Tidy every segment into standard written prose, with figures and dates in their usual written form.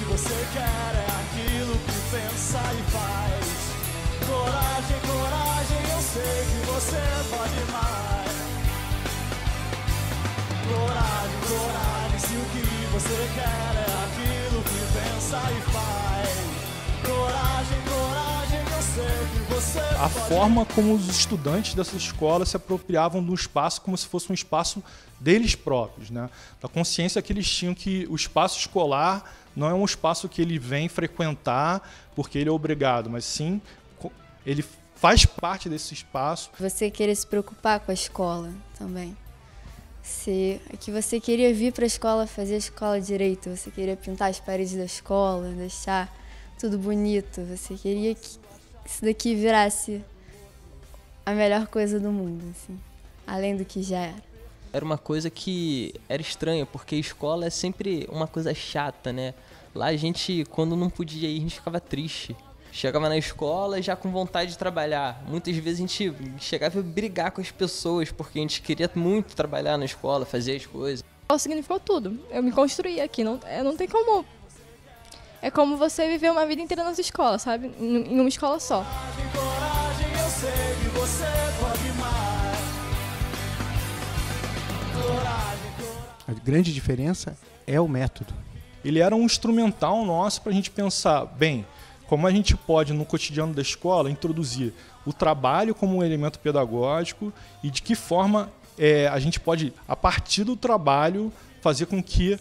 você quer é aquilo que pensa e faz. Coragem, coragem, eu sei que você pode mais. Coragem, coragem, se o que você quer é aquilo que pensa e faz. Coragem, coragem, eu sei que você pode. A forma como os estudantes dessa escola se apropriavam do espaço como se fosse um espaço deles próprios, né? Da consciência que eles tinham que o espaço escolar não é um espaço que ele vem frequentar porque ele é obrigado, mas sim ele faz parte desse espaço. Você querer se preocupar com a escola também. Que você queria vir para a escola, fazer a escola direito, você queria pintar as paredes da escola, deixar tudo bonito, você queria que isso daqui virasse a melhor coisa do mundo, assim, além do que já era. Era uma coisa que era estranha, porque a escola é sempre uma coisa chata, né? Lá a gente, quando não podia ir, a gente ficava triste. Chegava na escola já com vontade de trabalhar. Muitas vezes a gente chegava a brigar com as pessoas, porque a gente queria muito trabalhar na escola, fazer as coisas. Significou tudo. Eu me construí aqui, não tem como... É como você viver uma vida inteira nessa escola, sabe? Em uma escola só. Coragem, eu sei que você pode mais. Coragem, coragem. A grande diferença é o método. Ele era um instrumental nosso para a gente pensar, bem, como a gente pode, no cotidiano da escola, introduzir o trabalho como um elemento pedagógico e de que forma a gente pode, a partir do trabalho, fazer com que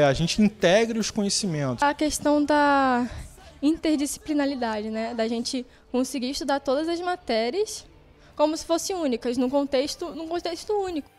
a gente integre os conhecimentos. A questão da interdisciplinaridade, né? Da gente conseguir estudar todas as matérias como se fossem únicas, num contexto único.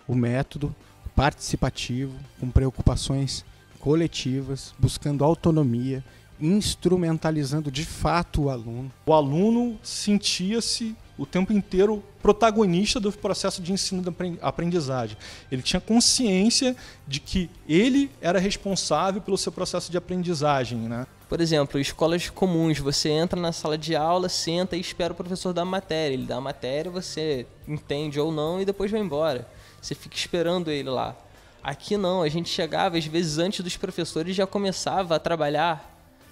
O método participativo, com preocupações coletivas, buscando autonomia, instrumentalizando de fato o aluno. O aluno sentia-se o tempo inteiro protagonista do processo de ensino e aprendizagem. Ele tinha consciência de que ele era responsável pelo seu processo de aprendizagem, né? Por exemplo, escolas comuns, você entra na sala de aula, senta e espera o professor dar a matéria. Ele dá a matéria, você entende ou não e depois vai embora. Você fica esperando ele lá. Aqui não, a gente chegava, às vezes antes dos professores já começava a trabalhar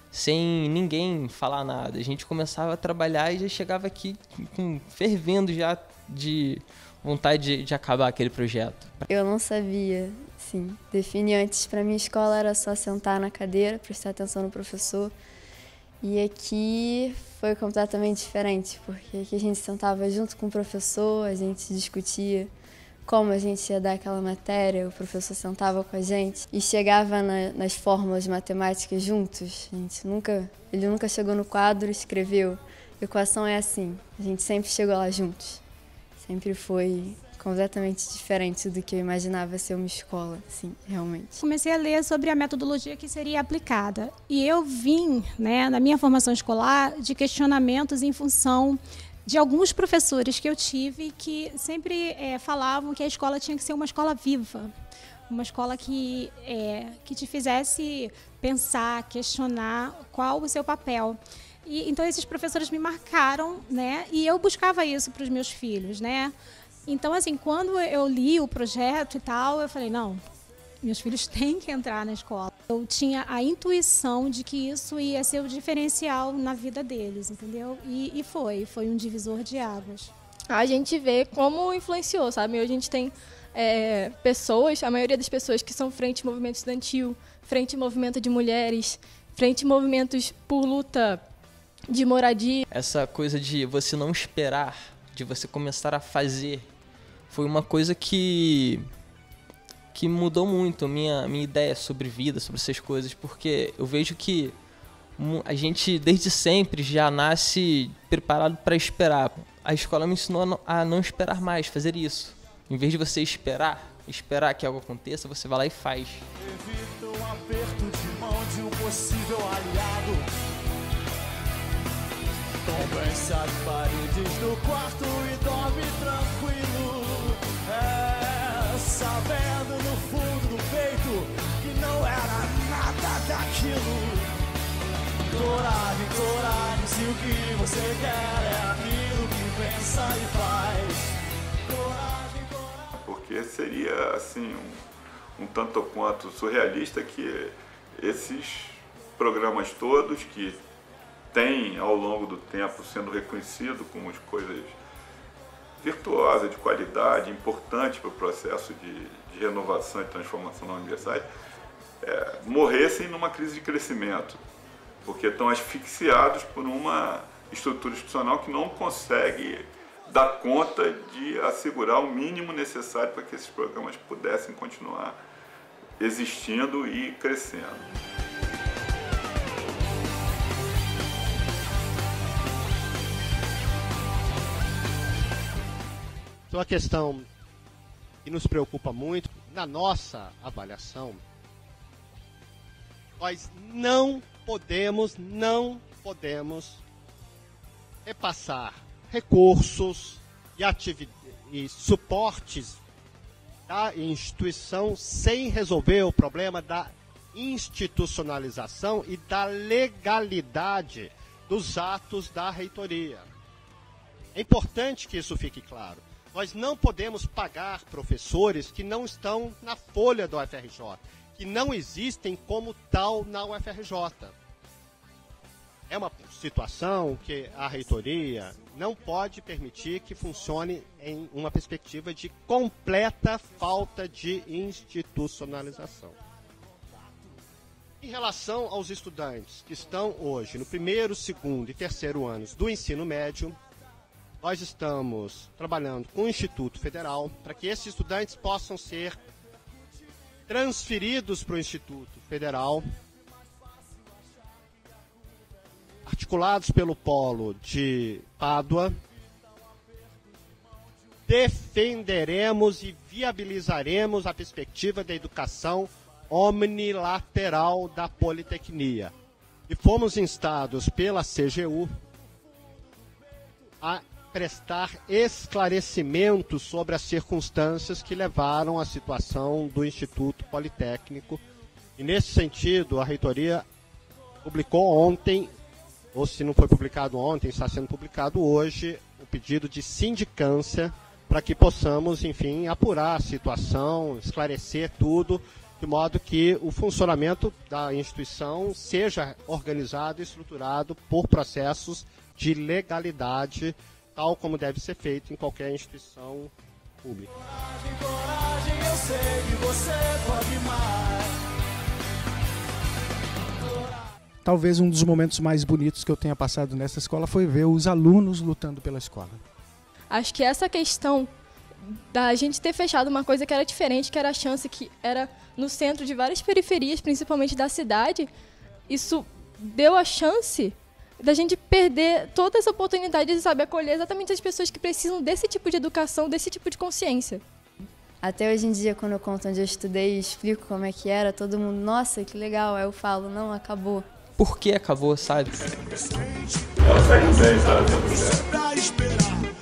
sem ninguém falar nada. A gente começava a trabalhar e já chegava aqui fervendo já de vontade de acabar aquele projeto. Eu não sabia, assim, definir antes. Para mim, a escola era só sentar na cadeira, prestar atenção no professor. E aqui foi completamente diferente, porque aqui a gente sentava junto com o professor, a gente discutia como a gente ia dar aquela matéria, o professor sentava com a gente e chegava nas fórmulas matemáticas juntos. Ele nunca chegou no quadro e escreveu, equação é assim. A gente sempre chegou lá juntos. Sempre foi completamente diferente do que eu imaginava ser uma escola, assim, realmente. Comecei a ler sobre a metodologia que seria aplicada. E eu vim, né, na minha formação escolar, de questionamentos em função de alguns professores que eu tive que sempre falavam que a escola tinha que ser uma escola viva, uma escola que te fizesse pensar, questionar qual o seu papel. E, então esses professores me marcaram, né? E eu buscava isso para os meus filhos, né? Então, assim, quando eu li o projeto e tal, eu falei, não, meus filhos têm que entrar na escola. Eu tinha a intuição de que isso ia ser o diferencial na vida deles, entendeu? E foi um divisor de águas. A gente vê como influenciou, sabe? Hoje a gente tem pessoas, a maioria das pessoas que são frente ao movimento estudantil, frente ao movimento de mulheres, frente a movimentos por luta de moradia. Essa coisa de você não esperar, de você começar a fazer, foi uma coisa que mudou muito a minha ideia sobre vida, sobre essas coisas, porque eu vejo que a gente desde sempre já nasce preparado para esperar. A escola me ensinou a não esperar mais, fazer isso. Em vez de você esperar que algo aconteça, você vai lá e faz. Evita um aperto de mão de um possível aliado. Convence as paredes do quarto e dorme tranquilo. Sabendo no fundo do peito que não era nada daquilo. Coragem, coragem, se o que você quer é aquilo que pensa e faz. Coragem, coragem. Porque seria, assim, um tanto quanto surrealista que esses programas todos que têm ao longo do tempo sendo reconhecidos como coisas virtuosas, de qualidade, importantes para o processo de renovação e transformação da universidade, morressem numa crise de crescimento, porque estão asfixiados por uma estrutura institucional que não consegue dar conta de assegurar o mínimo necessário para que esses programas pudessem continuar existindo e crescendo. Então, a questão que nos preocupa muito, na nossa avaliação, nós não podemos repassar recursos e suportes da instituição sem resolver o problema da institucionalização e da legalidade dos atos da reitoria. É importante que isso fique claro. Nós não podemos pagar professores que não estão na folha do UFRJ, que não existem como tal na UFRJ. É uma situação que a reitoria não pode permitir que funcione em uma perspectiva de completa falta de institucionalização. Em relação aos estudantes que estão hoje no primeiro, segundo e terceiro anos do ensino médio, nós estamos trabalhando com o Instituto Federal para que esses estudantes possam ser transferidos para o Instituto Federal, articulados pelo Polo de Pádua. Defenderemos e viabilizaremos a perspectiva da educação omnilateral da Politecnia. E fomos instados pela CGU a prestar esclarecimentos sobre as circunstâncias que levaram à situação do Instituto Politécnico. E, nesse sentido, a reitoria publicou ontem, ou se não foi publicado ontem, está sendo publicado hoje, o pedido de sindicância para que possamos, enfim, apurar a situação, esclarecer tudo, de modo que o funcionamento da instituição seja organizado e estruturado por processos de legalidade, tal como deve ser feito em qualquer instituição pública. Coragem, coragem, eu sei que você pode mais. Talvez um dos momentos mais bonitos que eu tenha passado nessa escola foi ver os alunos lutando pela escola. Acho que essa questão da gente ter fechado uma coisa que era diferente, que era a chance, que era no centro de várias periferias, principalmente da cidade, isso deu a chance da gente perder toda essa oportunidade de saber acolher exatamente as pessoas que precisam desse tipo de educação, desse tipo de consciência. Até hoje em dia, quando eu conto onde eu estudei e explico como é que era, todo mundo, nossa, que legal. Aí eu falo, não, acabou. Por que acabou, sabe? Ela segue bem, sabe? Pra esperar.